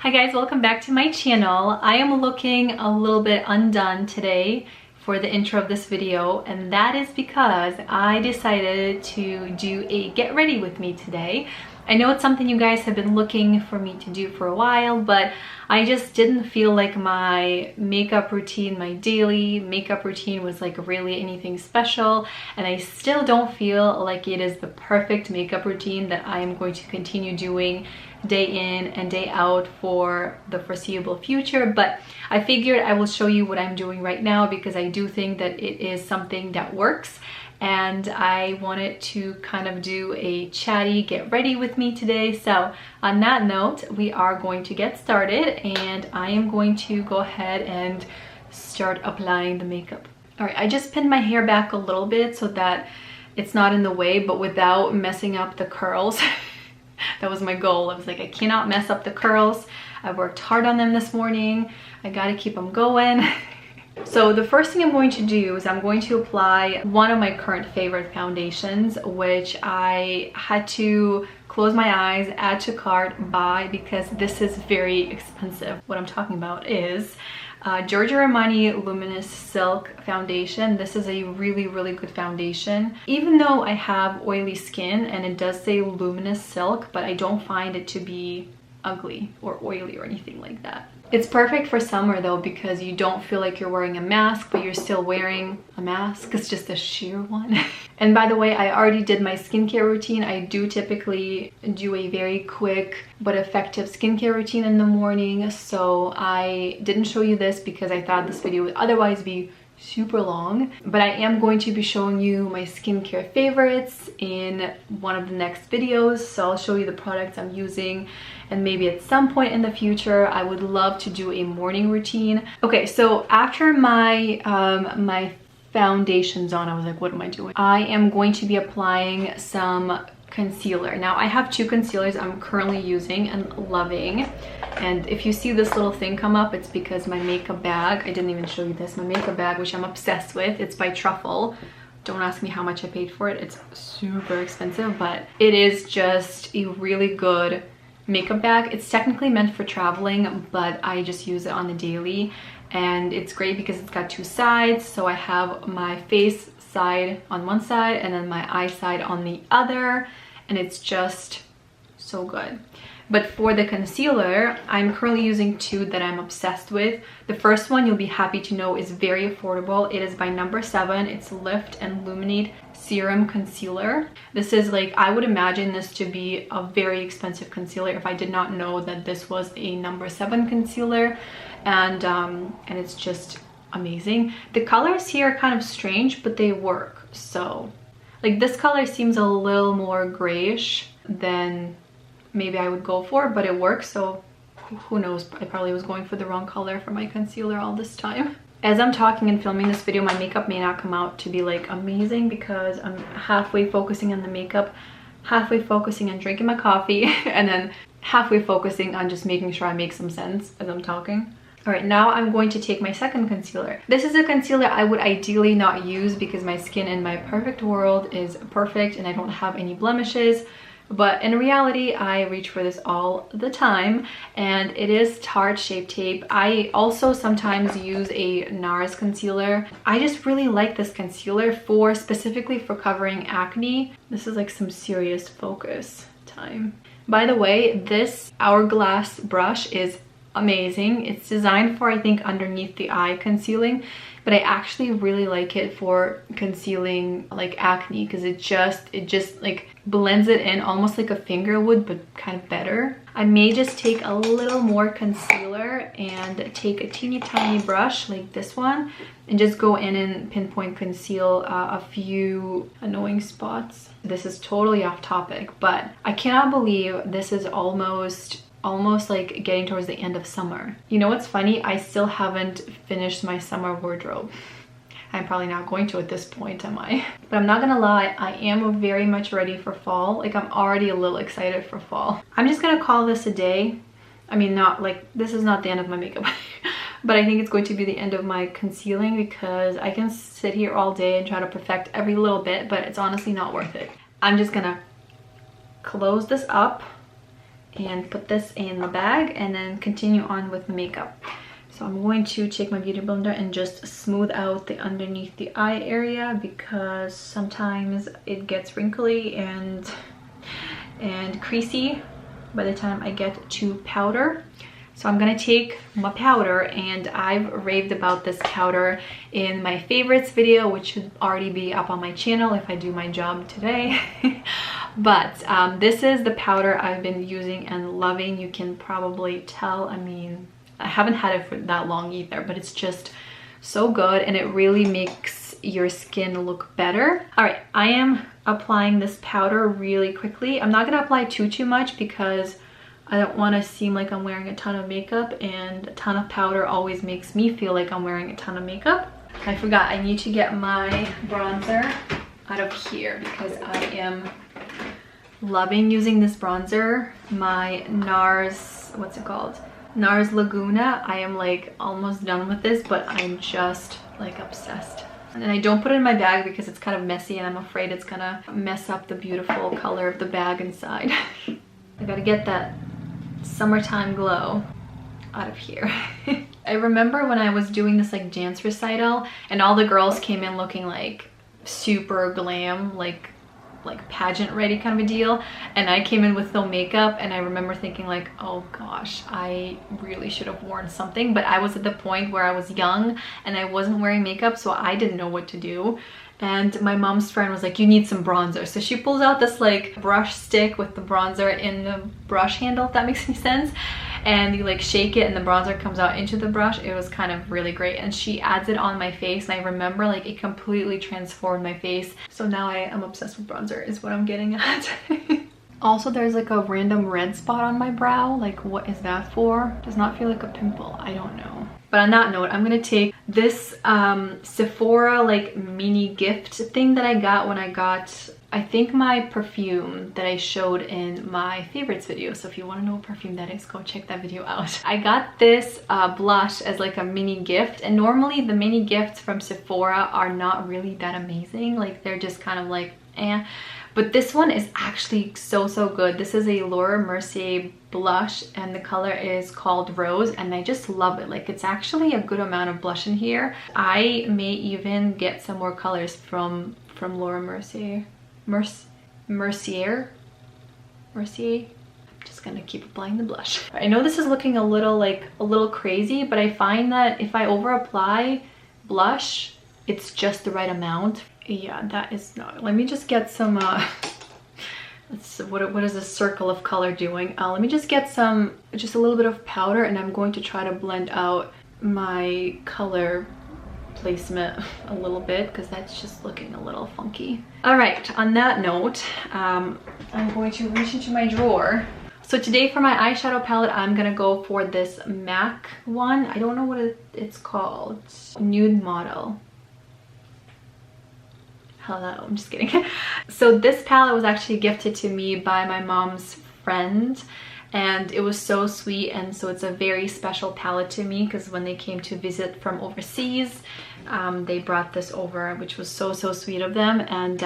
Hi guys, welcome back to my channel. I am looking a little bit undone today for the intro of this video, and that is because I decided to do a get ready with me today. I know it's something you guys have been looking for me to do for a while, but I just didn't feel like my makeup routine, my daily makeup routine was like really anything special, and I still don't feel like it is the perfect makeup routine that I am going to continue doing day in and day out for the foreseeable future. But I figured I will show you what I'm doing right now because I do think that it is something that works, and I wanted to kind of do a chatty get ready with me today. So on that note, we are going to get started, and I am going to go ahead and start applying the makeup. All right, I just pinned my hair back a little bit so that it's not in the way, but without messing up the curls. That was my goal. I was like, I cannot mess up the curls. I worked hard on them this morning. I gotta keep them going. So the first thing I'm going to do is I'm going to apply one of my current favorite foundations, which I had to close my eyes, add to cart, buy, because this is very expensive. What I'm talking about is Giorgio Armani Luminous Silk Foundation. This is a really good foundation. Even though I have oily skin and it does say luminous silk, but I don't find it to be ugly or oily or anything like that. It's perfect for summer though, because you don't feel like you're wearing a mask, but you're still wearing a mask. It's just a sheer one. And by the way, I already did my skincare routine. I do typically do a very quick but effective skincare routine in the morning. So I didn't show you this because I thought this video would otherwise be super long, but I am going to be showing you my skincare favorites in one of the next videos. So I'll show you the products I'm using, and maybe at some point in the future I would love to do a morning routine. Okay, so after my my foundation's on, I was like, what am I doing? I am going to be applying some concealer. Now I have two concealers I'm currently using and loving, and if you see this little thing come up, it's because my makeup bag, I didn't even show you this, my makeup bag, which I'm obsessed with, it's by Truffle. Don't ask me how much I paid for it, it's super expensive, but it is just a really good makeup bag. It's technically meant for traveling, but I just use it on the daily, and it's great because it's got two sides. So I have my face side on one side and then my eye side on the other, and it's just so good. But for the concealer, I'm currently using two that I'm obsessed with. The first one, you'll be happy to know, is very affordable. It is by No. 7. It's Lift and Illuminate Serum Concealer. This is like, I would imagine this to be a very expensive concealer if I did not know that this was a No. 7 concealer, and it's just amazing. The colors here are kind of strange, but they work. So like this color seems a little more grayish than maybe I would go for, but it works. So who knows, I probably was going for the wrong color for my concealer all this time. As I'm talking and filming this video, my makeup may not come out to be like amazing because I'm halfway focusing on the makeup, halfway focusing on drinking my coffee, and then halfway focusing on just making sure I make some sense as I'm talking. All right, now I'm going to take my second concealer. This is a concealer I would ideally not use because my skin in my perfect world is perfect and I don't have any blemishes. But in reality, I reach for this all the time, and it is Tarte Shape Tape. I also sometimes use a NARS concealer. I just really like this concealer specifically for covering acne. This is like some serious focus time. By the way, this Hourglass brush is amazing. It's designed for, I think, underneath the eye concealing, but I actually really like it for concealing like acne because it just like blends it in almost like a finger would, but kind of better. I may just take a little more concealer and take a teeny tiny brush like this one and just go in and pinpoint conceal a few annoying spots. This is totally off topic, but I cannot believe this is almost like getting towards the end of summer. You know what's funny? I still haven't finished my summer wardrobe. I'm probably not going to at this point, am I? But I'm not gonna lie, I am very much ready for fall. Like, I'm already a little excited for fall. I'm just gonna call this a day. I mean, not like, this is not the end of my makeup, but I think it's going to be the end of my concealing because I can sit here all day and try to perfect every little bit, but it's honestly not worth it. I'm just gonna close this up and put this in the bag and then continue on with makeup. So I'm going to take my beauty blender and just smooth out the underneath the eye area because sometimes it gets wrinkly and creasy by the time I get to powder. So I'm gonna take my powder, and I've raved about this powder in my favorites video, which should already be up on my channel if I do my job today. But this is the powder I've been using and loving. You can probably tell, I mean, I haven't had it for that long either, but it's just so good and it really makes your skin look better. All right, I am applying this powder really quickly. I'm not gonna apply too much because I don't want to seem like I'm wearing a ton of makeup, and a ton of powder always makes me feel like I'm wearing a ton of makeup. I forgot, I need to get my bronzer out of here because I am loving using this bronzer. My NARS, what's it called? NARS Laguna. I am like almost done with this, but I'm just like obsessed. And I don't put it in my bag because it's kind of messy and I'm afraid it's gonna mess up the beautiful color of the bag inside. I gotta get that summertime glow out of here. I remember when I was doing this like dance recital and all the girls came in looking like super glam, like pageant ready kind of a deal, and I came in with no makeup, and I remember thinking like, oh gosh, I really should have worn something. But I was at the point where I was young and I wasn't wearing makeup, so I didn't know what to do. And my mom's friend was like, you need some bronzer. So she pulls out this like brush stick with the bronzer in the brush handle, if that makes any sense. And you like shake it and the bronzer comes out into the brush. It was kind of really great. And she adds it on my face, and I remember like it completely transformed my face. So now I am obsessed with bronzer is what I'm getting at. Also, there's like a random red spot on my brow. Like, what is that for? Does not feel like a pimple. I don't know. But on that note, I'm gonna take this Sephora like mini gift thing that I got when I got, I think, my perfume that I showed in my favorites video. So if you want to know what perfume that is, go check that video out. I got this blush as like a mini gift, and normally the mini gifts from Sephora are not really that amazing. Like, they're just kind of like eh. But this one is actually so good. This is a Laura Mercier blush and the color is called Rose, and I just love it. Like, it's actually a good amount of blush in here. I may even get some more colors from Laura Mercier. Mercier. I'm just gonna keep applying the blush. I know this is looking a little crazy, but I find that if I over apply blush, it's just the right amount. Yeah, that is not. Let me just get some let's, what is a circle of color doing? Let me just get just a little bit of powder, and I'm going to try to blend out my color placement a little bit because that's just looking a little funky. All right, on that note, I'm going to reach into my drawer. So today for my eyeshadow palette, I'm gonna go for this MAC one. I don't know what it's called. Nude Model. Hello, I'm just kidding. So this palette was actually gifted to me by my mom's friend, and it was so sweet, and so it's a very special palette to me because when they came to visit from overseas, they brought this over, which was so sweet of them, and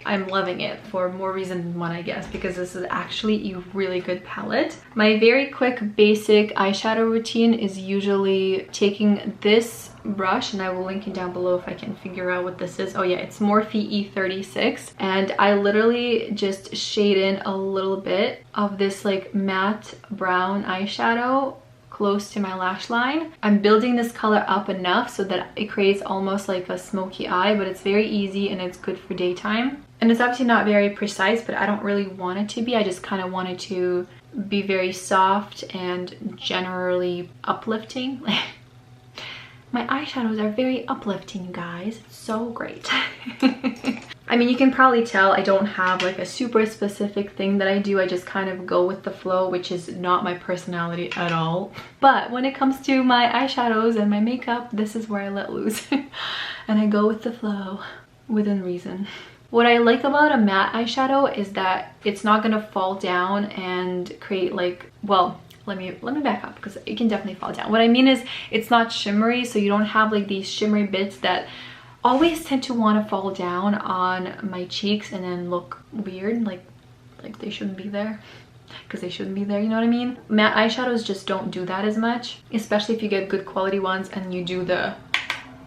I'm loving it for more reason than one, I guess, because this is actually a really good palette. My very quick basic eyeshadow routine is usually taking this brush, and I will link it down below if I can figure out what this is. Oh yeah, it's Morphe E36, and I literally just shade in a little bit of this like matte brown eyeshadow close to my lash line. I'm building this color up enough so that it creates almost like a smoky eye, but it's very easy and it's good for daytime. And it's obviously not very precise, but I don't really want it to be. I just kind of want it to be very soft and generally uplifting. My eyeshadows are very uplifting, you guys. It's so great. I mean, you can probably tell I don't have like a super specific thing that I do. I just kind of go with the flow, which is not my personality at all. But when it comes to my eyeshadows and my makeup, this is where I let loose. And I go with the flow within reason. What I like about a matte eyeshadow is that it's not gonna fall down and create like, well, let me back up because it can definitely fall down. What I mean is it's not shimmery, so you don't have like these shimmery bits that always tend to want to fall down on my cheeks and then look weird, like they shouldn't be there. because they shouldn't be there, you know what I mean? Matte eyeshadows just don't do that as much, especially if you get good quality ones and you do the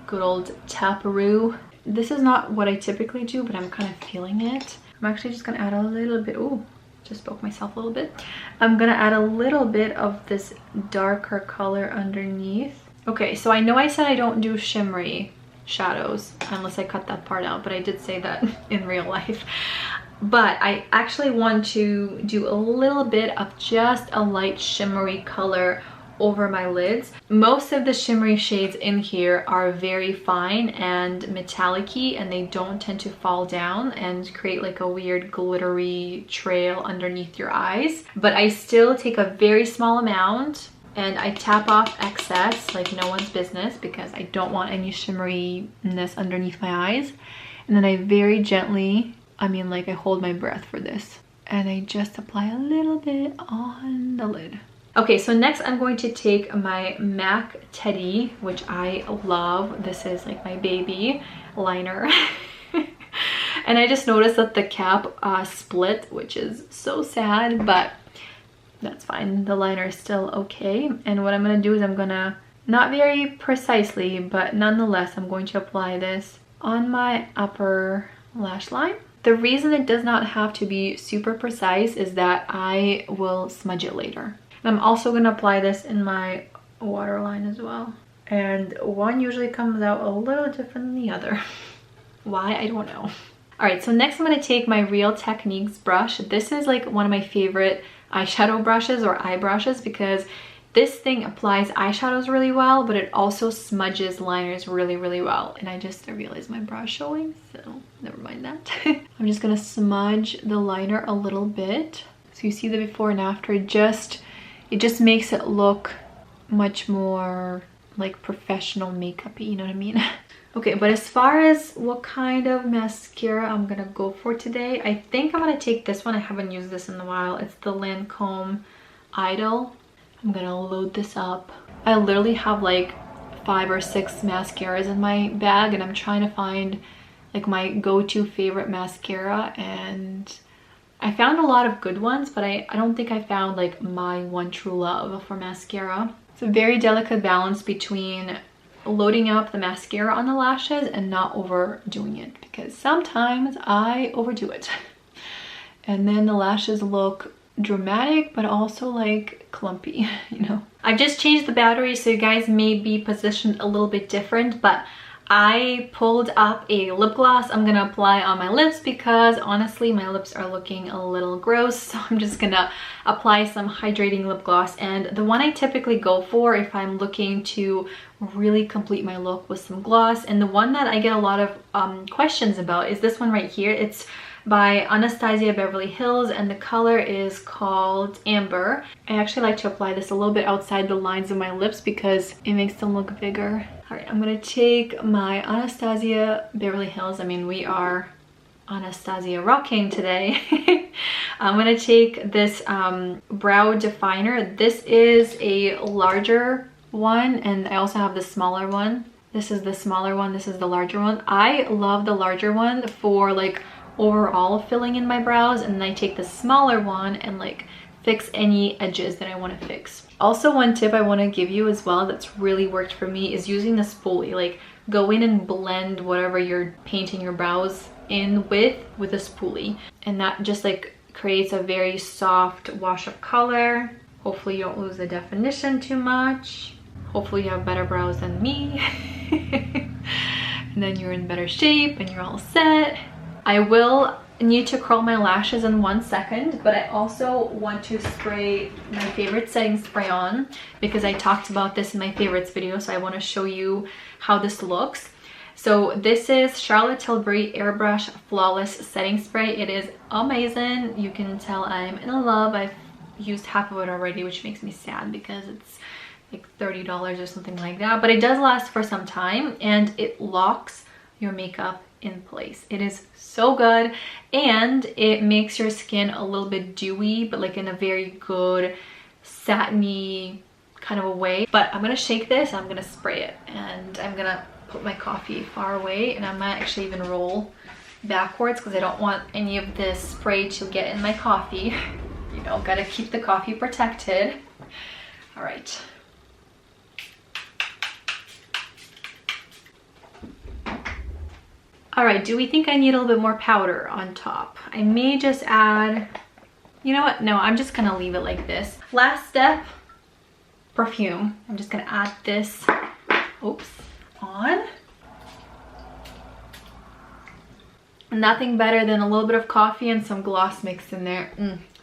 good old taparoo. This is not what I typically do, but I'm kind of feeling it. I'm actually just gonna add a little bit. Oh, just spoke myself a little bit. I'm gonna add a little bit of this darker color underneath. Okay, so I know I said I don't do shimmery shadows unless I cut that part out, but I did say that in real life. But I actually want to do a little bit of just a light shimmery color over my lids. Most of the shimmery shades in here are very fine and metallic-y, and they don't tend to fall down and create like a weird glittery trail underneath your eyes. But I still take a very small amount and I tap off excess like no one's business, because I don't want any shimmeriness underneath my eyes. And then I very gently, I mean like I hold my breath for this, and I just apply a little bit on the lid. Okay, so next I'm going to take my MAC Teddy, which I love. This is like my baby liner. And I just noticed that the cap split, which is so sad, but that's fine. The liner is still okay. And what I'm gonna do is I'm gonna, not very precisely, but nonetheless, I'm going to apply this on my upper lash line. The reason it does not have to be super precise is that I will smudge it later. And I'm also going to apply this in my waterline as well. And one usually comes out a little different than the other. Why? I don't know. Alright, so next I'm going to take my Real Techniques brush. This is like one of my favorite eyeshadow brushes or eye brushes, because this thing applies eyeshadows really well, but it also smudges liners really, really well. And I realized my brush showing, so never mind that. I'm just going to smudge the liner a little bit. So you see the before and after. It just makes it look much more like professional makeup-y, you know what I mean? Okay, but as far as what kind of mascara I'm gonna go for today, I think I'm gonna take this one. I haven't used this in a while. It's the Lancome Idol. I'm gonna load this up. I literally have like 5 or 6 mascaras in my bag, and I'm trying to find like my go-to favorite mascara, and I found a lot of good ones, but I don't think I found like my one true love for mascara. It's a very delicate balance between loading up the mascara on the lashes and not overdoing it, because sometimes I overdo it. And then the lashes look dramatic, but also like clumpy, you know. I've just changed the battery, so you guys may be positioned a little bit different, but I pulled up a lip gloss I'm gonna apply on my lips, because honestly my lips are looking a little gross, so I'm just gonna apply some hydrating lip gloss. And the one I typically go for if I'm looking to really complete my look with some gloss, and the one that I get a lot of questions about, is this one right here. It's by Anastasia Beverly Hills, and the color is called Amber. I actually like to apply this a little bit outside the lines of my lips because it makes them look bigger. All right, I'm gonna take my Anastasia Beverly Hills. I mean, we are Anastasia rocking today. I'm gonna take this brow definer. This is a larger one, and I also have the smaller one. This is the smaller one, this is the larger one. I love the larger one for like overall filling in my brows, and then I take the smaller one and like fix any edges that I want to fix. Also, one tip I want to give you as well that's really worked for me is using the spoolie. Like, go in and blend whatever you're painting your brows in with a spoolie, and that just like creates a very soft wash of color. Hopefully you don't lose the definition too much. Hopefully you have better brows than me. And then you're in better shape and you're all set. I will need to curl my lashes in 1 second, but I also want to spray my favorite setting spray on, because I talked about this in my favorites video, so I want to show you how this looks. So this is Charlotte Tilbury Airbrush Flawless Setting Spray. It is amazing. You can tell I'm in love. I've used half of it already, which makes me sad because it's like $30 or something like that, but it does last for some time, and it locks your makeup in place. It is so good, and it makes your skin a little bit dewy, but like in a very good satiny kind of a way. But I'm gonna shake this, I'm gonna spray it, and I'm gonna put my coffee far away, and I might actually even roll backwards because I don't want any of this spray to get in my coffee. You know, gotta keep the coffee protected. All right. All right, do we think I need a little bit more powder on top? I may just add, you know what? No, I'm just gonna leave it like this. Last step, perfume. I'm just gonna add this, oops, on. Nothing better than a little bit of coffee and some gloss mixed in there.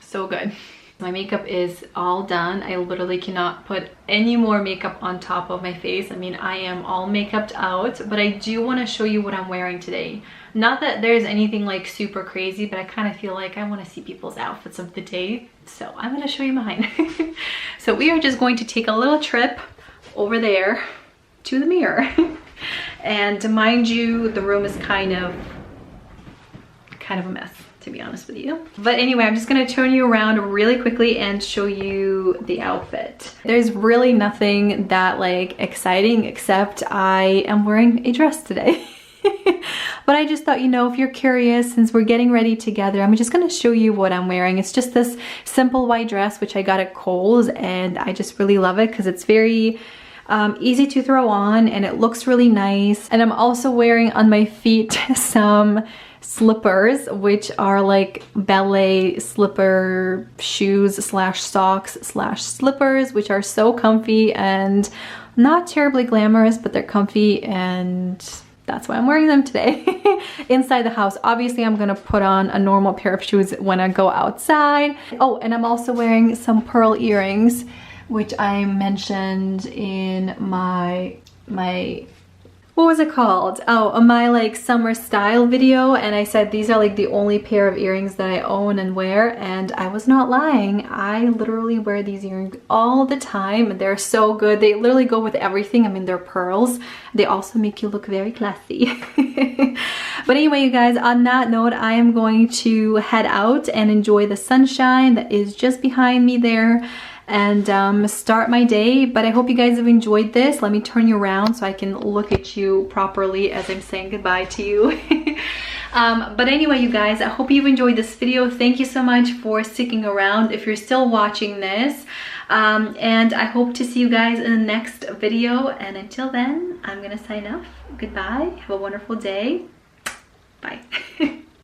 So good. My makeup is all done. I literally cannot put any more makeup on top of my face. I mean, I am all makeuped out, but I do want to show you what I'm wearing today. Not that there's anything like super crazy, but I kind of feel like I want to see people's outfits of the day. So I'm going to show you mine. So we are just going to take a little trip over there to the mirror. And mind you, the room is kind of a mess, to be honest with you. But anyway, I'm just gonna turn you around really quickly and show you the outfit. There's really nothing that like exciting except I am wearing a dress today. But I just thought, you know, if you're curious, since we're getting ready together, I'm just gonna show you what I'm wearing. It's just this simple white dress, which I got at Kohl's, and I just really love it because it's very easy to throw on and it looks really nice. And I'm also wearing on my feet some slippers, which are like ballet slipper shoes slash socks slash slippers, which are so comfy and not terribly glamorous, but they're comfy, and that's why I'm wearing them today. Inside the house, obviously I'm gonna put on a normal pair of shoes when I go outside. Oh, and I'm also wearing some pearl earrings, which I mentioned in my what was it called? Oh, my like summer style video, and I said these are like the only pair of earrings that I own and wear, and I was not lying. I literally wear these earrings all the time. They're so good. They literally go with everything. I mean, they're pearls. They also make you look very classy. But anyway, you guys, on that note, I am going to head out and enjoy the sunshine that is just behind me there, and start my day. But I hope you guys have enjoyed this. Let me turn you around so I can look at you properly as I'm saying goodbye to you. But anyway, you guys, I hope you've enjoyed this video. Thank you so much for sticking around if you're still watching this. And I hope to see you guys in the next video. And until then, I'm gonna sign off. Goodbye. Have a wonderful day. Bye.